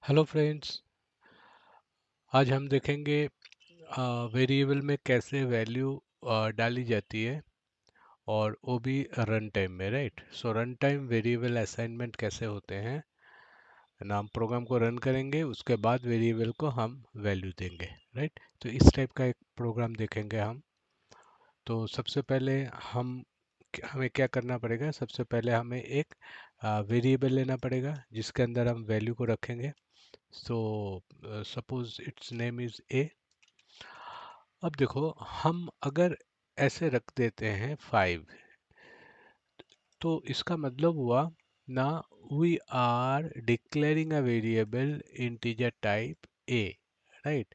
Hello friends. आज हम देखेंगे वेरिएबल में कैसे वैल्यू डाली जाती है और वो भी रन टाइम में, राइट। सो रन टाइम वेरिएबल असाइनमेंट कैसे होते हैं ना, हम प्रोग्राम को रन करेंगे, उसके बाद वेरिएबल को हम वैल्यू देंगे, राइट। तो इस टाइप का एक प्रोग्राम देखेंगे हम। तो सबसे पहले हमें क्या करना पड़ेगा, सबसे पहले हमें एक वेरिएबल लेना पड़ेगा जिसके अंदर हम वैल्यू को रखेंगे। So suppose it's name is a. अब देखो, हम अगर ऐसे रख देते हैं 5, तो इसका मतलब हुआ ना, we are declaring a variable integer type a, right,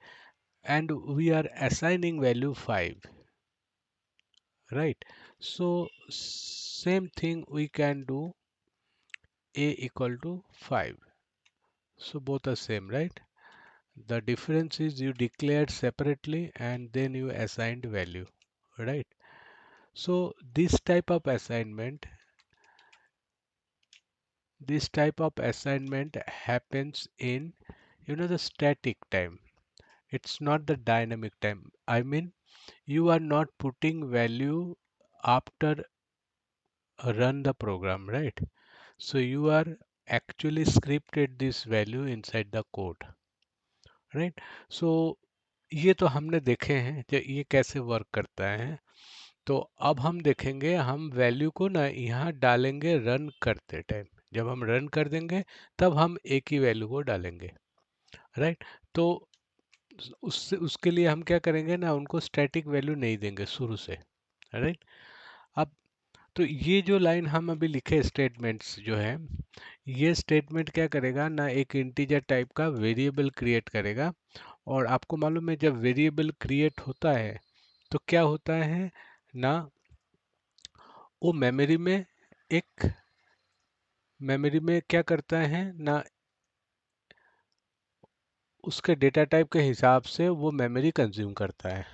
and we are assigning value 5, right. So same thing we can do, a equal to 5. So both are same, right. The difference is you declared separately and then you assigned value, right. So this type of assignment happens in, the static time. It's not the dynamic time. I mean, you are not putting value after run the program, right. So you are actually scripted this value inside the code, right. So ये तो हमने देखे हैं कि ये कैसे work करता है। तो अब हम देखेंगे, हम वैल्यू को ना यहाँ डालेंगे रन करते टाइम। जब हम रन कर देंगे तब हम एक ही वैल्यू को डालेंगे, राइट। तो उससे उसके लिए हम क्या करेंगे ना, उनको स्टैटिक वैल्यू नहीं देंगे शुरू से, राइट। अब तो ये जो लाइन हम अभी लिखे स्टेटमेंट्स जो है, ये स्टेटमेंट क्या करेगा ना, एक इंटीजर टाइप का वेरिएबल क्रिएट करेगा। और आपको मालूम है, जब वेरिएबल क्रिएट होता है तो क्या होता है ना, वो मेमोरी में क्या करता है ना, उसके डेटा टाइप के हिसाब से वो मेमोरी कंज्यूम करता है।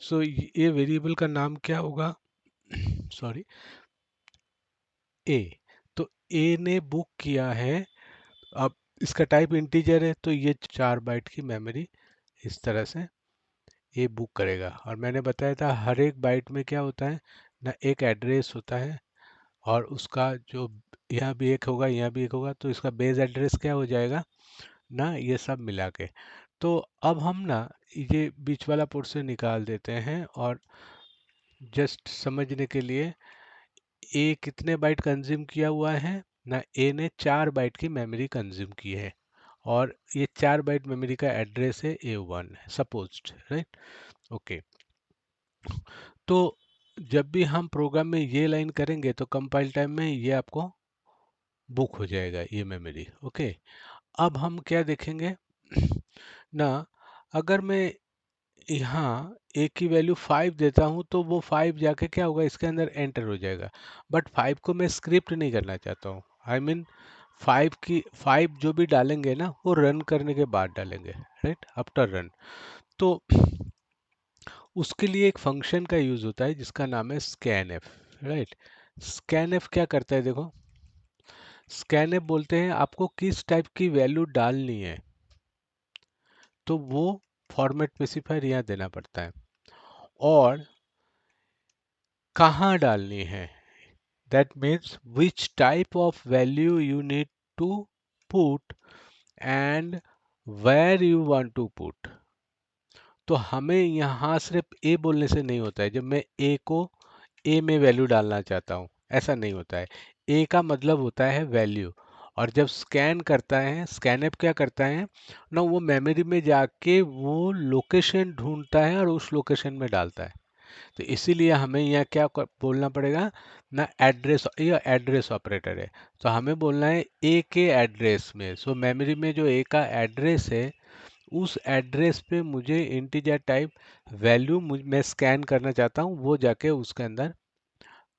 सो ये वेरिएबल का नाम क्या होगा, सॉरी, ए। तो ए ने बुक किया है। अब इसका टाइप इंटीजर है, तो ये 4 बाइट की मेमोरी इस तरह से ये बुक करेगा। और मैंने बताया था हर एक बाइट में क्या होता है ना, एक एड्रेस होता है। और उसका जो यहाँ भी एक होगा, यहाँ भी एक होगा, तो इसका बेस एड्रेस क्या हो जाएगा ना, ये सब मिला के। तो अब हम ना ये बीच वाला पोर्शन निकाल देते हैं, और जस्ट समझने के लिए, ए कितने बाइट कंज्यूम किया हुआ है ना, ए ने 4 बाइट की मेमोरी कंज्यूम की है। और ये 4 बाइट मेमोरी का एड्रेस है A1, सपोज्ड, राइट। ओके। तो जब भी हम प्रोग्राम में ये लाइन करेंगे तो कंपाइल टाइम में ये आपको बुक हो जाएगा, ये मेमोरी। ओके। अब हम क्या देखेंगे ना, अगर मैं यहाँ ए की वैल्यू 5 देता हूँ तो वो 5 जाके क्या होगा, इसके अंदर एंटर हो जाएगा। बट 5 को मैं स्क्रिप्ट नहीं करना चाहता हूँ। आई मीन 5 जो भी डालेंगे ना, वो रन करने के बाद डालेंगे, राइट, आफ्टर रन। तो उसके लिए एक फंक्शन का यूज होता है जिसका नाम है scanf, राइट। scanf क्या करता है, देखो, scanf बोलते हैं आपको किस टाइप की वैल्यू डालनी है, तो वो फॉर्मेट स्पेसिफायर यहाँ देना पड़ता है। और कहाँ डालनी है, that means which type of value you need to put and where you want to put। तो हमें यहाँ सिर्फ ए बोलने से नहीं होता है। जब मैं ए को ए में वैल्यू डालना चाहता हूँ, ऐसा नहीं होता है। ए का मतलब होता है वैल्यू। और जब स्कैन करता है, स्कैनअप क्या करता है ना, वो मेमोरी में जाके वो लोकेशन ढूंढता है और उस लोकेशन में डालता है। तो इसीलिए हमें यहाँ बोलना पड़ेगा ना, एड्रेस, ये एड्रेस ऑपरेटर है। तो हमें बोलना है ए के एड्रेस में। सो मेमोरी में जो ए का एड्रेस है, उस एड्रेस पे मुझे इंटीजर टाइप वैल्यू मैं स्कैन करना चाहता हूँ, वो जाके उसके अंदर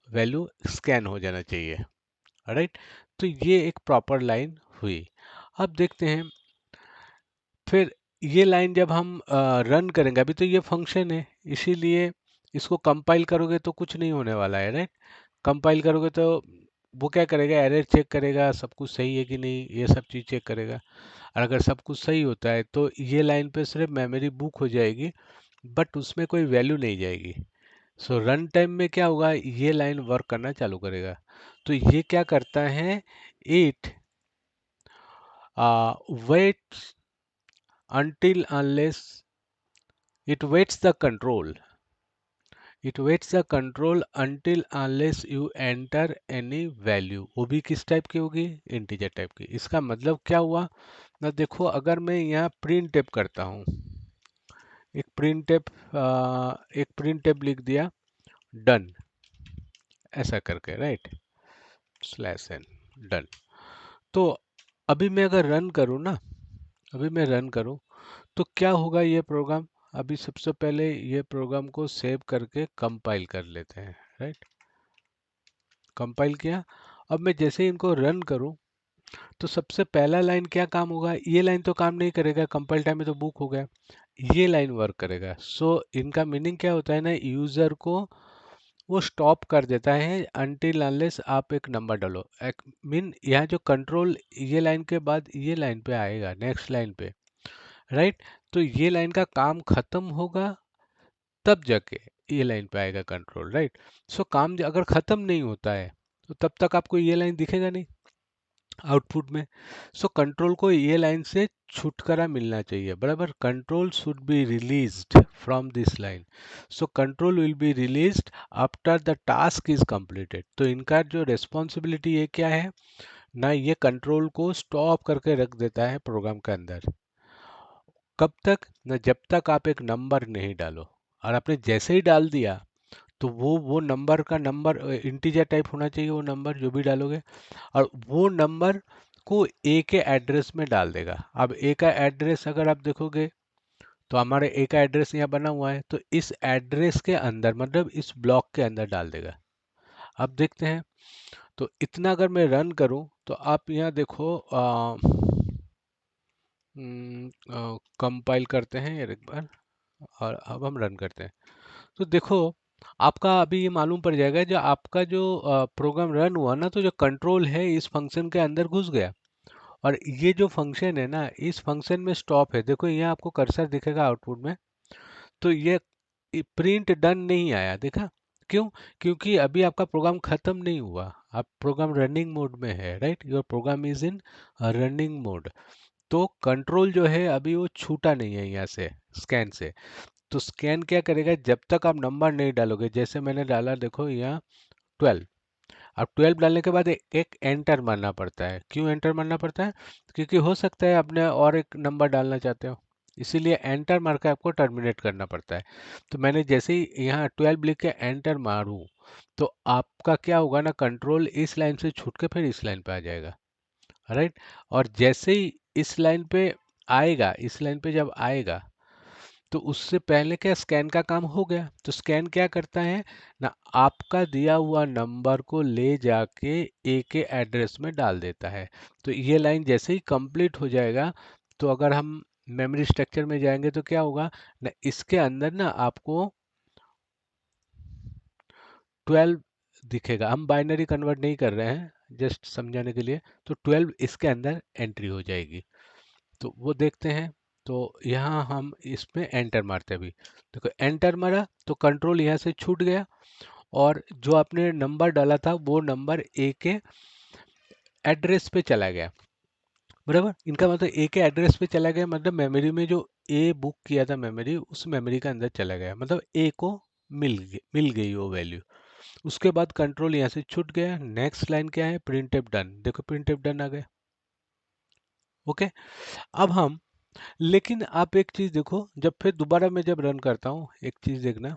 वैल्यू स्कैन हो जाना चाहिए, राइट। तो ये एक प्रॉपर लाइन हुई। अब देखते हैं, फिर ये लाइन जब हम रन करेंगे, अभी तो ये फंक्शन है, इसीलिए इसको कंपाइल करोगे तो कुछ नहीं होने वाला है, राइट। कंपाइल करोगे तो वो क्या करेगा, एरर चेक करेगा सब कुछ सही है कि नहीं, ये सब चीज़ चेक करेगा। और अगर सब कुछ सही होता है तो ये लाइन पे सिर्फ मेमोरी बुक हो जाएगी, बट उसमें कोई वैल्यू नहीं जाएगी। सो रन टाइम में क्या होगा, ये लाइन वर्क करना चालू करेगा। तो ये क्या करता है, it waits until unless it waits the control it waits the control until unless you enter any value। वो भी किस टाइप की होगी, इंटीजर टाइप की। इसका मतलब क्या हुआ ना, देखो अगर मैं यहाँ प्रिंट टेप करता हूँ, एक प्रिंट टेप लिख दिया डन ऐसा करके, राइट, स्लैश एन, डन। तो अभी मैं अगर रन करूँ ना, अभी मैं रन करूँ तो क्या होगा ये प्रोग्राम। अभी सबसे पहले ये प्रोग्राम को सेव करके कंपाइल कर लेते हैं, राइट, कंपाइल किया। अब मैं जैसे ही इनको रन करूं तो सबसे पहला लाइन क्या काम होगा, ये लाइन तो काम नहीं करेगा, कंपाइल टाइम में तो बुक हो गया, ये लाइन वर्क करेगा। सो इनका मीनिंग क्या होता है ना, यूजर को वो स्टॉप कर देता है अनटिल अनलेस आप एक नंबर डालो। मीन यहाँ जो कंट्रोल ये लाइन के बाद ये लाइन पे आएगा, नेक्स्ट लाइन पे, राइट। तो ये लाइन का काम खत्म होगा तब जाके ये लाइन पे आएगा कंट्रोल, राइट। सो काम अगर खत्म नहीं होता है तो तब तक आपको ये लाइन दिखेगा नहीं आउटपुट में। सो कंट्रोल को ये लाइन से छुटकारा मिलना चाहिए, बराबर। Control should be released from this line. So control will be released after the task is completed. तो इनका जो रिस्पॉन्सिबिलिटी ये क्या है ना, ये कंट्रोल को स्टॉप करके रख देता है प्रोग्राम के अंदर। कब तक ना, जब तक आप एक नंबर नहीं डालो। और आपने जैसे ही डाल दिया तो वो नंबर का नंबर इंटीजर टाइप होना चाहिए, वो नंबर जो भी डालोगे, और वो नंबर को ए के एड्रेस में डाल देगा। अब ए का एड्रेस अगर आप देखोगे तो हमारे ए का एड्रेस यहाँ बना हुआ है, तो इस एड्रेस के अंदर मतलब इस ब्लॉक के अंदर डाल देगा। अब देखते हैं, तो इतना अगर मैं रन करूं तो आप यहाँ देखो, कंपाइल करते हैं यार एक बार, और अब हम रन करते हैं। तो देखो आपका अभी ये मालूम पड़ जाएगा, जो आपका जो प्रोग्राम रन हुआ ना, तो जो कंट्रोल है इस फंक्शन के अंदर घुस गया, और ये जो फंक्शन है ना इस फंक्शन में स्टॉप है। देखो यहाँ आपको कर्सर दिखेगा आउटपुट में, तो ये प्रिंट डन नहीं आया, देखा क्यों, क्योंकि अभी आपका प्रोग्राम खत्म नहीं हुआ, आप प्रोग्राम रनिंग मोड में है, right, your program is in running mode. तो कंट्रोल जो है अभी वो छूटा नहीं है यहाँ से स्कैन से। तो स्कैन क्या करेगा, जब तक आप नंबर नहीं डालोगे, जैसे मैंने डाला देखो यहाँ 12। अब 12 डालने के बाद एक एंटर मारना पड़ता है। क्यों एंटर मारना पड़ता है, क्योंकि हो सकता है आपने और एक नंबर डालना चाहते हो, इसीलिए एंटर मार के आपको टर्मिनेट करना पड़ता है। तो मैंने जैसे ही यहाँ 12 लिख के एंटर मारूँ तो आपका क्या होगा ना, कंट्रोल इस लाइन से छूट के फिर इस लाइन पे आ जाएगा, राइट। और जैसे ही इस लाइन पे आएगा, इस लाइन पे जब आएगा तो उससे पहले क्या स्कैन का काम हो गया। तो स्कैन क्या करता है ना, आपका दिया हुआ नंबर को ले जाके ए के एड्रेस में डाल देता है। तो ये लाइन जैसे ही कंप्लीट हो जाएगा, तो अगर हम मेमोरी स्ट्रक्चर में जाएंगे तो क्या होगा ना, इसके अंदर ना आपको 12 दिखेगा। हम बाइनरी कन्वर्ट नहीं कर रहे हैं, जस्ट समझाने के लिए। तो 12 इसके अंदर एंट्री हो जाएगी। तो वो देखते हैं। तो यहाँ हम इसमें एंटर मारते हैं। अभी देखो एंटर मारा तो कंट्रोल यहाँ से छूट गया, और जो आपने नंबर डाला था वो नंबर ए के एड्रेस पे चला गया, बराबर। इनका मतलब ए के एड्रेस पे चला गया, मतलब मेमोरी में जो ए बुक किया था मेमोरी, उस मेमोरी के अंदर चला गया, मतलब ए को मिल गई वो वैल्यू। उसके बाद कंट्रोल यहाँ से छूट गया। नेक्स्ट लाइन क्या है, प्रिंट एफ डन। देखो प्रिंट एफ डन आ गया, ओके। अब हम, लेकिन आप एक चीज देखो, जब फिर दोबारा मैं जब रन करता हूँ, एक चीज देखना,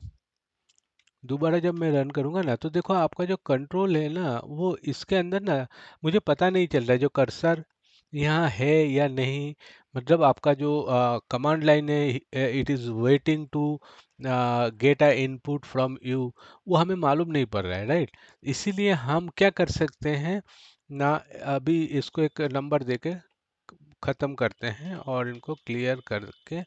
दोबारा जब मैं रन करूंगा ना तो देखो आपका जो कंट्रोल है ना वो इसके अंदर ना, मुझे पता नहीं चल रहा है जो कर्सर यहाँ है या नहीं। मतलब आपका जो कमांड लाइन है, it is waiting to get a input from you, वो हमें मालूम नहीं पड़ रहा है, राइट। इसीलिए हम क्या कर सकते हैं ना, अभी इसको एक नंबर देके खत्म करते हैं और इनको क्लियर करके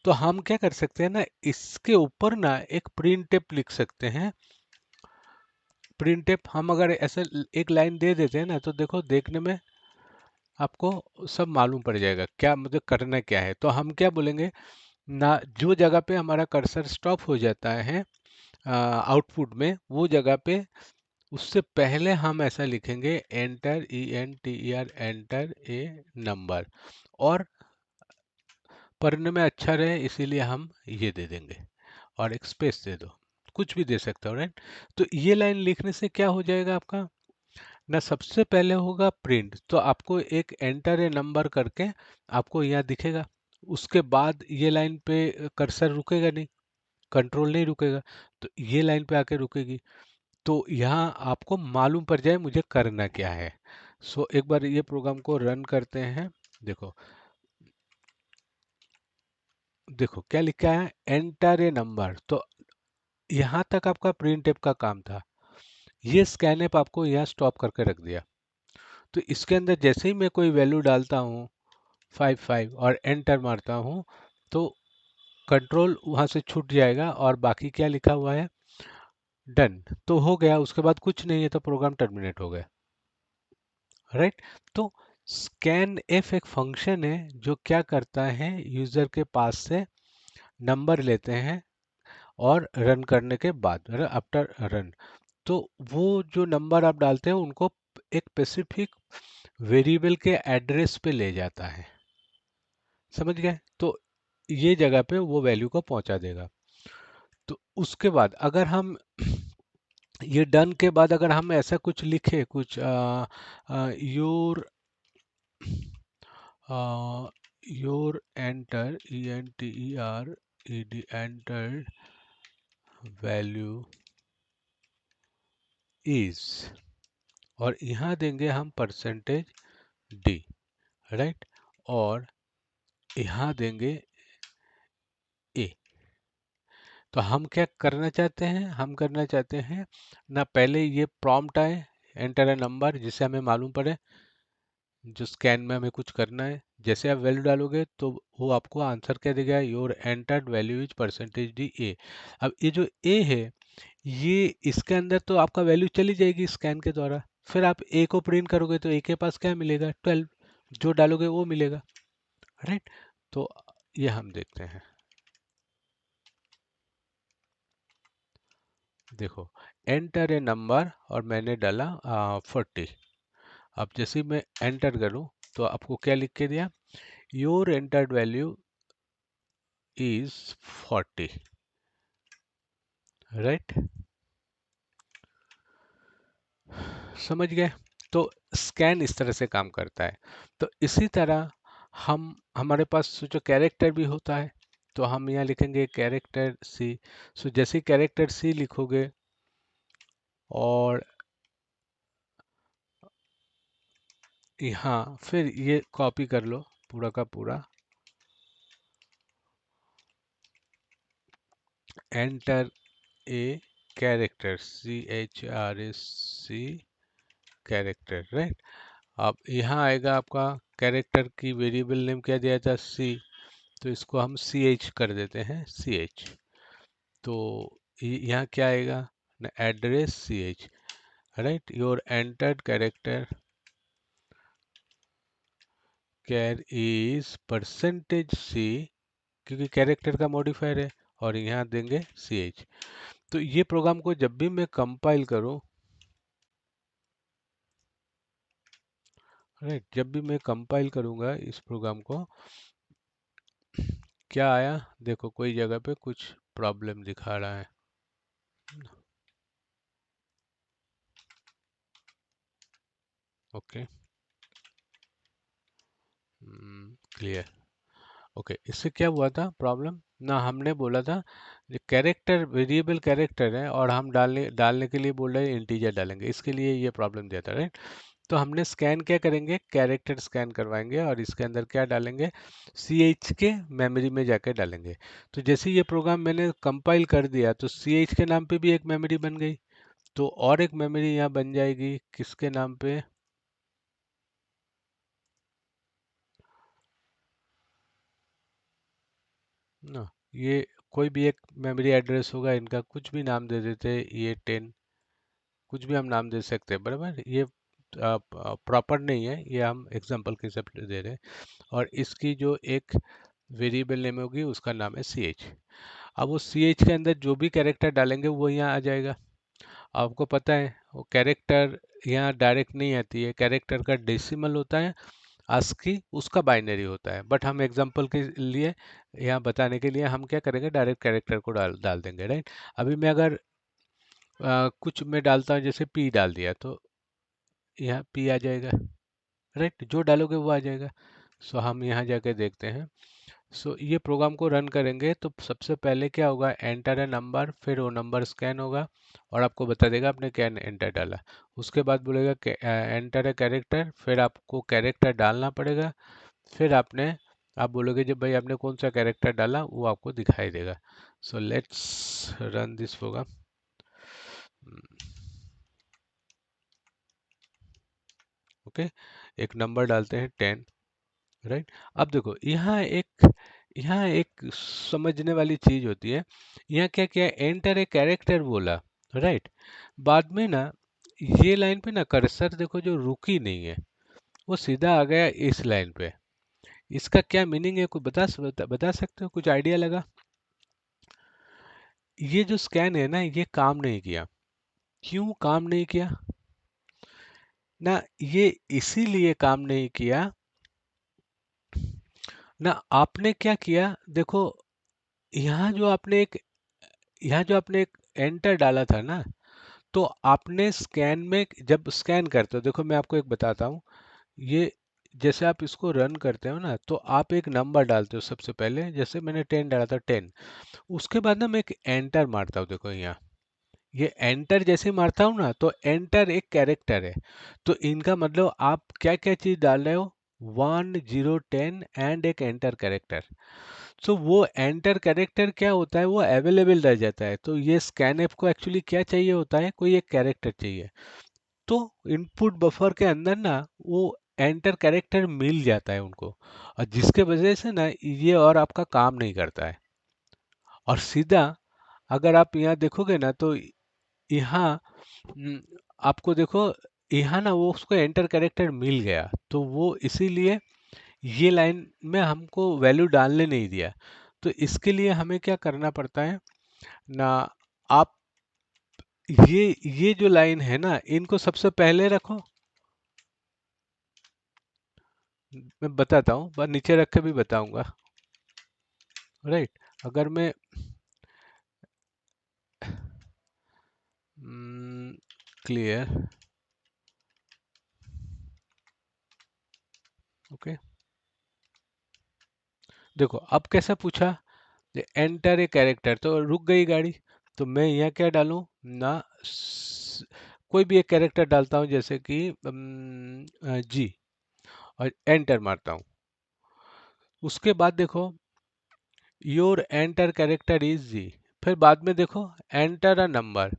तो हम क्या कर सकते हैं ना, इसके ऊपर ना एक प्रिंट टेप लिख सकते हैं। प्रिंट एफ हम अगर ऐसे एक लाइन दे देते हैं ना, तो देखो देखने में आपको सब मालूम पड़ जाएगा क्या मतलब करना क्या है। तो हम क्या बोलेंगे ना, जो जगह पे हमारा कर्सर स्टॉप हो जाता है आउटपुट में, वो जगह पे उससे पहले हम ऐसा लिखेंगे enter, ENTER, enter a number. और पढ़ने में अच्छा रहे इसीलिए हम ये दे देंगे, और एक स्पेस दे दो, कुछ भी दे सकते हो, राइट। तो ये लाइन लिखने से क्या हो जाएगा आपका ना, सबसे पहले होगा प्रिंट, तो आपको एक एंटर ए नंबर करके आपको यहाँ दिखेगा। उसके बाद ये लाइन पे कर्सर रुकेगा नहीं, कंट्रोल नहीं रुकेगा, तो ये लाइन पे आके रुकेगी। तो यहाँ आपको मालूम पड़ जाए मुझे करना क्या है। सो एक बार ये प्रोग्राम को रन करते हैं। देखो देखो क्या लिखा है, एंटर ए नंबर। तो यहाँ तक आपका प्रिंट एप का काम था। ये स्कैन एप आपको यहाँ स्टॉप करके रख दिया। तो इसके अंदर जैसे ही मैं कोई वैल्यू डालता हूँ 55 और एंटर मारता हूँ, तो कंट्रोल वहाँ से छूट जाएगा और बाकी क्या लिखा हुआ है, डन। तो हो गया, उसके बाद कुछ नहीं है, तो प्रोग्राम टर्मिनेट हो गया, राइट। तो स्कैन एफ एक फंक्शन है जो क्या करता है, यूजर के पास से नंबर लेते हैं और रन करने के बाद, आफ्टर रन, तो वो जो नंबर आप डालते हैं उनको एक स्पेसिफिक वेरिएबल के एड्रेस पे ले जाता है, समझ गए। तो ये जगह पे वो वैल्यू को पहुंचा देगा। तो उसके बाद अगर हम ये डन के बाद अगर हम ऐसा कुछ लिखे, कुछ your your enter, enter value is, और यहाँ देंगे हम %d, राइट। और यहाँ देंगे a। तो हम क्या करना चाहते हैं, हम करना चाहते हैं ना, पहले ये प्रॉम्प्ट आए एंटर ए नंबर, जिससे हमें मालूम पड़े जो स्कैन में हमें कुछ करना है। जैसे आप वैल्यू डालोगे तो वो आपको आंसर क्या देगा, your entered value is %d a। अब ये जो a है, ये इसके अंदर तो आपका वैल्यू चली जाएगी स्कैन के द्वारा। फिर आप a को प्रिंट करोगे तो a के पास क्या मिलेगा, 12, जो डालोगे वो मिलेगा, राइट। तो ये हम देखते हैं, देखो एंटर ए नंबर और मैंने डाला 40। अब जैसे ही मैं एंटर करूं तो आपको क्या लिख के दिया, your entered value is 40, right. समझ गए। तो स्कैन इस तरह से काम करता है। तो इसी तरह हम हमारे पास जो कैरेक्टर भी होता है, तो हम यहाँ लिखेंगे कैरेक्टर सी। सो जैसे कैरेक्टर सी लिखोगे और यहाँ फिर ये कॉपी कर लो पूरा का पूरा, enter a character, CHRAC character, right. अब यहाँ आएगा आपका कैरेक्टर की वेरिएबल नेम क्या दिया था, सी, तो इसको हम CH कर देते हैं, CH। तो यहाँ क्या आएगा ना, address CH, right. Your entered character char is %C, क्योंकि कैरेक्टर का मॉडिफायर है, और यहाँ देंगे CH। तो ये प्रोग्राम को जब भी मैं कंपाइल करूँ, राइट, जब भी मैं कंपाइल करूँगा इस प्रोग्राम को, क्या आया देखो, कोई जगह पे कुछ प्रॉब्लम दिखा रहा है। Okay, clear. ओके, इससे क्या हुआ था प्रॉब्लम ना, हमने बोला था जो कैरेक्टर वेरिएबल कैरेक्टर है और हम डालने के लिए बोल रहे हैं इंटीजर डालेंगे, इसके लिए ये प्रॉब्लम दिया था, राइट। तो हमने स्कैन क्या करेंगे, कैरेक्टर स्कैन करवाएंगे और इसके अंदर क्या डालेंगे, CH के मेमोरी में जाके डालेंगे। तो जैसे ये प्रोग्राम मैंने कंपाइल कर दिया तो CH के नाम पे भी एक मेमोरी बन गई। तो और एक मेमोरी यहाँ बन जाएगी किसके नाम पे ना, ये कोई भी एक मेमोरी एड्रेस होगा, इनका कुछ भी नाम दे देते, ये 10, कुछ भी हम नाम दे सकते हैं, बराबर। ये प्रॉपर नहीं है, ये हम एग्जांपल के हिसाब से दे रहे हैं। और इसकी जो एक वेरिएबल नेम होगी उसका नाम है सी एच। अब वो सी एच के अंदर जो भी कैरेक्टर डालेंगे वो यहाँ आ जाएगा। आपको पता है वो कैरेक्टर यहाँ डायरेक्ट नहीं आती है, कैरेक्टर का डेसिमल होता है, ASCII उसका बाइनरी होता है। बट हम एग्जांपल के लिए यहाँ बताने के लिए हम क्या करेंगे, डायरेक्ट कैरेक्टर को डाल डाल देंगे, राइट। अभी मैं अगर कुछ मैं डालता हूँ, जैसे पी डाल दिया तो यहाँ पी आ जाएगा, राइट। जो डालोगे वो आ जाएगा। सो हम यहाँ जाके देखते हैं। सो ये प्रोग्राम को रन करेंगे तो सबसे पहले क्या होगा, एंटर ए नंबर, फिर वो नंबर स्कैन होगा और आपको बता देगा आपने क्या एंटर डाला। उसके बाद बोलेगा एंटर ए कैरेक्टर, फिर आपको कैरेक्टर डालना पड़ेगा। फिर आप बोलोगे जब भाई आपने कौन सा कैरेक्टर डाला वो आपको दिखाई देगा। So let's run this program. Okay, एक नंबर डालते हैं 10, राइट। अब देखो यहाँ एक समझने वाली चीज होती है। यहाँ क्या क्या एंटर ए कैरेक्टर बोला, राइट। बाद में ना ये लाइन पे ना कर्सर देखो जो रुकी नहीं है, वो सीधा आ गया इस लाइन पे। इसका क्या मीनिंग है, कोई बता सकते हो, कुछ आइडिया लगा। ये जो स्कैन है ना ये काम नहीं किया। क्यों काम नहीं किया ना, ये इसीलिए काम नहीं किया ना। आपने क्या किया देखो, यहाँ जो आपने एक यहाँ जो आपने एक एंटर डाला था ना, तो आपने स्कैन में जब स्कैन करते हो, देखो मैं आपको एक बताता हूँ। ये जैसे आप इसको रन करते हो ना तो आप एक नंबर डालते हो सबसे पहले, जैसे मैंने 10 डाला था 10। उसके बाद ना मैं एक एंटर मारता हूँ, देखो यहाँ ये एंटर जैसे मारता हूँ ना तो एंटर एक कैरेक्टर है। तो इनका मतलब आप क्या क्या चीज डाल रहे हो, 1 0 10 एंड एक एंटर कैरेक्टर। सो वो एंटर कैरेक्टर क्या होता है, वो अवेलेबल रह जाता है। तो ये स्कैनएफ को एक्चुअली क्या चाहिए होता है, कोई एक कैरेक्टर चाहिए। तो इनपुट बफर के अंदर ना वो एंटर कैरेक्टर मिल जाता है उनको, और जिसके वजह से ना ये और आपका काम नहीं करता है। और सीधा अगर आप यहाँ देखोगे ना तो यहाँ आपको देखो, यहाँ ना वो उसको एंटर कैरेक्टर मिल गया, तो वो इसीलिए ये लाइन में हमको वैल्यू डालने नहीं दिया। तो इसके लिए हमें क्या करना पड़ता है ना, आप ये जो लाइन है ना इनको सबसे पहले रखो। मैं बताता हूँ, पर नीचे रख के भी बताऊंगा, राइट। अगर मैं क्लियर, ओके, देखो अब कैसा पूछा, एंटर ए कैरेक्टर, तो रुक गई गाड़ी। तो मैं यहाँ क्या डालूं ना, कोई भी एक कैरेक्टर डालता हूँ, जैसे कि जी, और एंटर मारता हूँ। उसके बाद देखो योर एंटर कैरेक्टर इज जी, फिर बाद में देखो एंटर अ नंबर,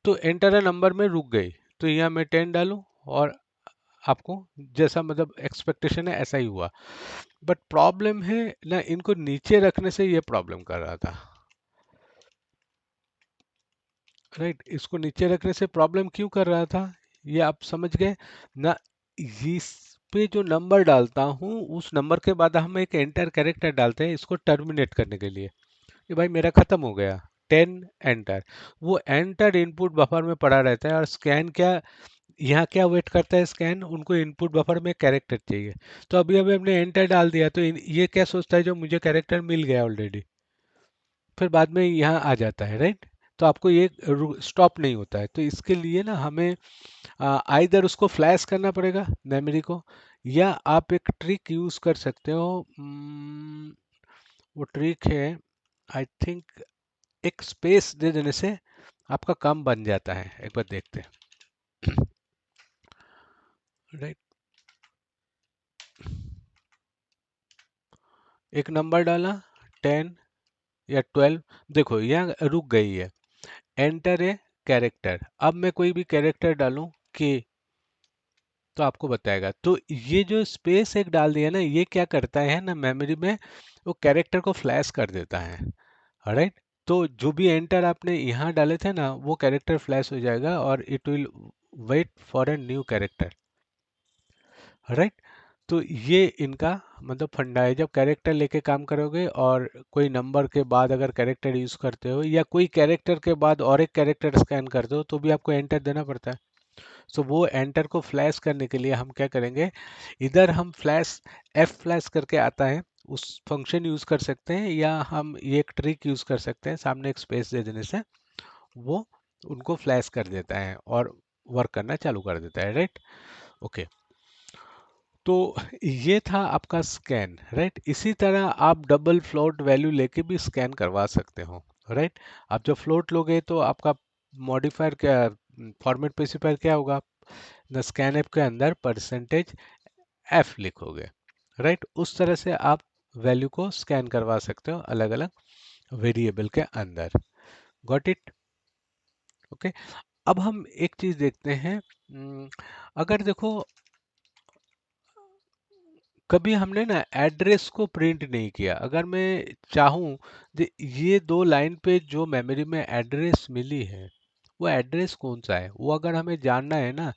तो एंटर अ नंबर में रुक गई। तो यहाँ मैं 10 डालूं और आपको जैसा मतलब एक्सपेक्टेशन है ऐसा ही हुआ। बट प्रॉब्लम है ना, इनको नीचे रखने से ये प्रॉब्लम कर रहा था, राइट। इसको नीचे रखने से प्रॉब्लम क्यों कर रहा था, ये आप समझ गए ना। इस पे जो नंबर डालता हूँ उस नंबर के बाद हम एक एंटर कैरेक्टर डालते हैं इसको टर्मिनेट करने के लिए, कि भाई मेरा खत्म हो गया 10 एंटर। वो एंटर इनपुट बफर में पड़ा रहता है, और स्कैन क्या यहाँ क्या वेट करता है, स्कैन उनको इनपुट बफर में कैरेक्टर चाहिए। तो अभी अभी हमने एंटर डाल दिया तो ये क्या सोचता है, जो मुझे कैरेक्टर मिल गया ऑलरेडी, फिर बाद में यहाँ आ जाता है, राइट। तो आपको ये स्टॉप नहीं होता है। तो इसके लिए ना हमें आइदर उसको फ्लैश करना पड़ेगा मेमोरी को, या आप एक ट्रिक यूज कर सकते हो। वो ट्रिक है, आई थिंक, एक स्पेस दे देने से आपका काम बन जाता है। एक बार देखते हैं, राइट। एक नंबर डाला 10 या 12, देखो यहाँ रुक गई है, एंटर ए कैरेक्टर। अब मैं कोई भी कैरेक्टर डालूं के, तो आपको बताएगा। तो ये जो स्पेस एक डाल दिया ना, ये क्या करता है ना मेमोरी में, वो कैरेक्टर को फ्लैश कर देता है, राइट। तो जो भी एंटर आपने यहाँ डाले थे ना वो कैरेक्टर फ्लैश हो जाएगा और it will wait for a new character, right. तो ये इनका मतलब फंडा है। जब कैरेक्टर लेके काम करोगे और कोई नंबर के बाद अगर कैरेक्टर यूज करते हो या कोई कैरेक्टर के बाद और एक कैरेक्टर स्कैन करते हो तो भी आपको एंटर देना पड़ता है। सो वो एंटर को फ्लैश करने के लिए हम क्या करेंगे, इधर हम फ्लैश एफ फ्लैश करके आता है उस फंक्शन यूज कर सकते हैं, या हम ये एक ट्रिक यूज कर सकते हैं, सामने एक स्पेस दे देने से वो उनको फ्लैश कर देता है और वर्क करना चालू कर देता है, राइट। ओके, तो ये था आपका स्कैन, राइट। इसी तरह आप डबल फ्लोट वैल्यू लेके भी स्कैन करवा सकते हो, राइट। आप जब फ्लोट लोगे तो आपका मॉडिफायर क्या, फॉर्मेट स्पेसिफायर क्या होगा, द स्कैन एफ के अंदर परसेंटेज एफ लिखोगे, राइट। उस तरह से आप वैल्यू को स्कैन करवा सकते हो अलग अलग वेरिएबल के अंदर। Got it, okay. अब हम एक चीज देखते हैं, अगर देखो कभी हमने ना एड्रेस को प्रिंट नहीं किया, अगर मैं चाहूँ ये दो लाइन पे जो मेमोरी में एड्रेस मिली है वो एड्रेस कौन सा है वो अगर हमें जानना है ना,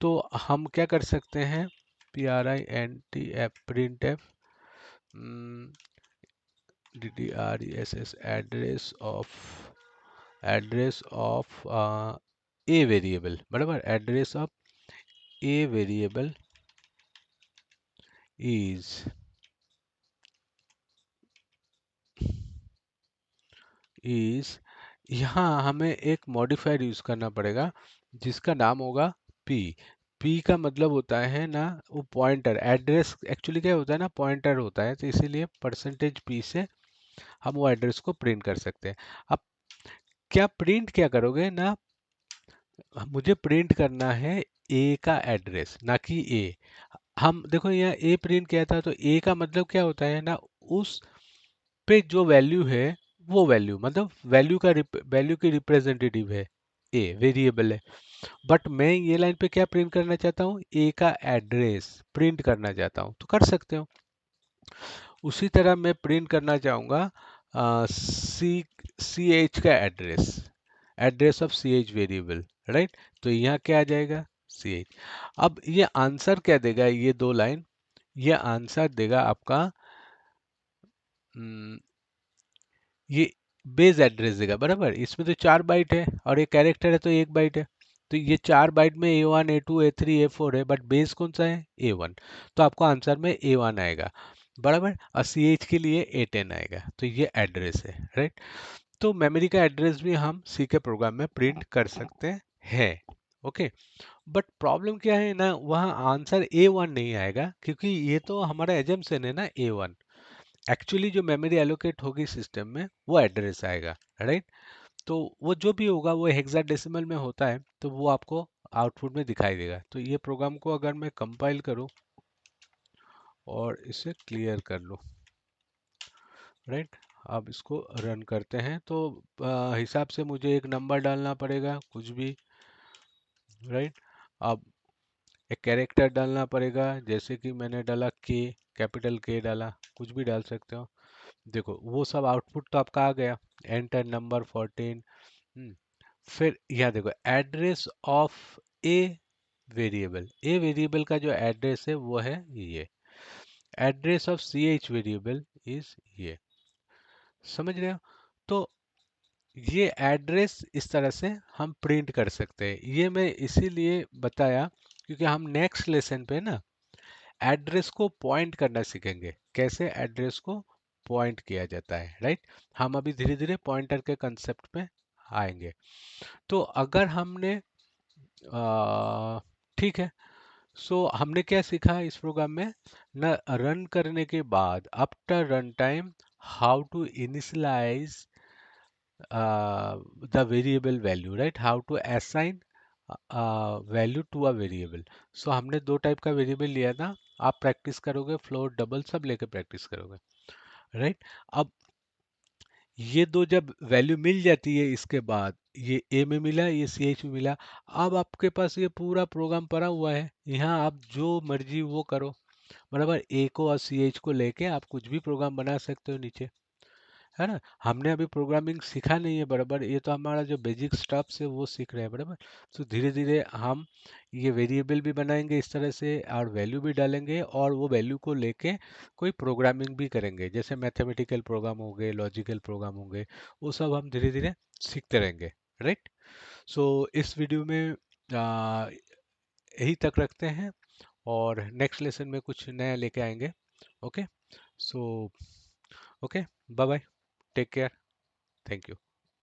तो हम क्या कर सकते हैं, print print F DDRESS address of a variable, बराबर, address of a variable is is यहाँ हमें एक मॉडिफायर यूज करना पड़ेगा जिसका नाम होगा p। p का मतलब होता है ना वो पॉइंटर, एड्रेस एक्चुअली क्या होता है ना, पॉइंटर होता है, तो इसीलिए परसेंटेज p से हम वो एड्रेस को प्रिंट कर सकते हैं। अब क्या प्रिंट क्या करोगे ना, मुझे प्रिंट करना है a का एड्रेस ना कि a। हम देखो यहाँ a प्रिंट किया था तो a का मतलब क्या होता है ना, उस पे जो वैल्यू है वो वैल्यू, मतलब वैल्यू का वैल्यू की रिप्रेजेंटेटिव है ए, वेरिएबल है। बट मैं ये लाइन पे क्या प्रिंट करना चाहता हूँ, ए का एड्रेस प्रिंट करना चाहता हूँ, तो कर सकते हो। उसी तरह मैं प्रिंट करना चाहूँगा सी सी एच का address, address of C H variable, right. तो यहाँ क्या आ जाएगा, सी एच। अब ये आंसर क्या देगा, ये दो लाइन, ये आंसर देगा आपका ये बेस एड्रेस देगा, बराबर। इसमें तो 4 बाइट है और एक कैरेक्टर है तो 1 बाइट है, तो ये 4 बाइट में A1 A2 A3 A4 है, बट बेस कौन सा है, A1। तो आपको आंसर में A1 आएगा, बराबर, और CH के लिए A10 आएगा। तो ये एड्रेस है, राइट। तो मेमोरी का एड्रेस भी हम C के प्रोग्राम में प्रिंट कर सकते हैं, ओके। बट प्रॉब्लम क्या है ना, वहाँ आंसर A1 नहीं आएगा क्योंकि ये तो हमारा एजम्पशन है ना A1। एक्चुअली जो मेमोरी एलोकेट होगी सिस्टम में वो एड्रेस आएगा, राइट। तो वो जो भी होगा वो हेक्साडेसिमल में होता है, तो वो आपको आउटपुट में दिखाई देगा। तो ये प्रोग्राम को अगर मैं कंपाइल करूं और इसे क्लियर कर लूं, राइट, अब इसको रन करते हैं तो हिसाब से मुझे एक नंबर डालना पड़ेगा कुछ भी, राइट। अब एक कैरेक्टर डालना पड़ेगा, जैसे कि मैंने डाला के, कैपिटल के डाला, कुछ भी डाल सकते हो। देखो वो सब आउटपुट तो आपका आ गया, एंटर नंबर 14। फिर यहाँ देखो address of a variable, a variable का जो एड्रेस है वो है ये, address of C H variable is ये, समझ रहे हो। तो ये एड्रेस इस तरह से हम प्रिंट कर सकते हैं। ये मैं इसीलिए बताया क्योंकि हम नेक्स्ट लेसन पे ना एड्रेस को पॉइंट करना सीखेंगे, कैसे एड्रेस को पॉइंट किया जाता है, राइट। हम अभी धीरे धीरे पॉइंटर के कंसेप्ट पे आएंगे। तो अगर हमने ठीक है, सो हमने क्या सीखा इस प्रोग्राम में न, रन करने के बाद after run time how to initialize the variable value, right, how to assign value to a variable. So हमने दो टाइप का वेरिएबल लिया था, आप प्रैक्टिस करोगे, फ्लोट डबल सब लेके प्रैक्टिस करोगे, राइट। अब ये दो जब वैल्यू मिल जाती है, इसके बाद ये ए में मिला, ये सी एच में मिला, अब आपके पास ये पूरा प्रोग्राम पड़ा हुआ है, यहाँ आप जो मर्जी वो करो, बराबर। ए को और सी एच को लेके आप कुछ भी प्रोग्राम बना सकते हो नीचे, है ना। हमने अभी प्रोग्रामिंग सीखा नहीं है बराबर, ये तो हमारा जो बेसिक स्टफ्स है वो सीख रहे हैं बराबर। तो धीरे धीरे हम ये वेरिएबल भी बनाएंगे इस तरह से और वैल्यू भी डालेंगे, और वो वैल्यू को लेके कोई प्रोग्रामिंग भी करेंगे, जैसे मैथमेटिकल प्रोग्राम हो गए, लॉजिकल प्रोग्राम हो गए, वो सब हम धीरे धीरे सीखते रहेंगे। राइट। सो इस वीडियो में यही तक रखते हैं, और नेक्स्ट लेसन में कुछ नया लेके आएंगे। Okay. So okay, bye bye, take care, thank you.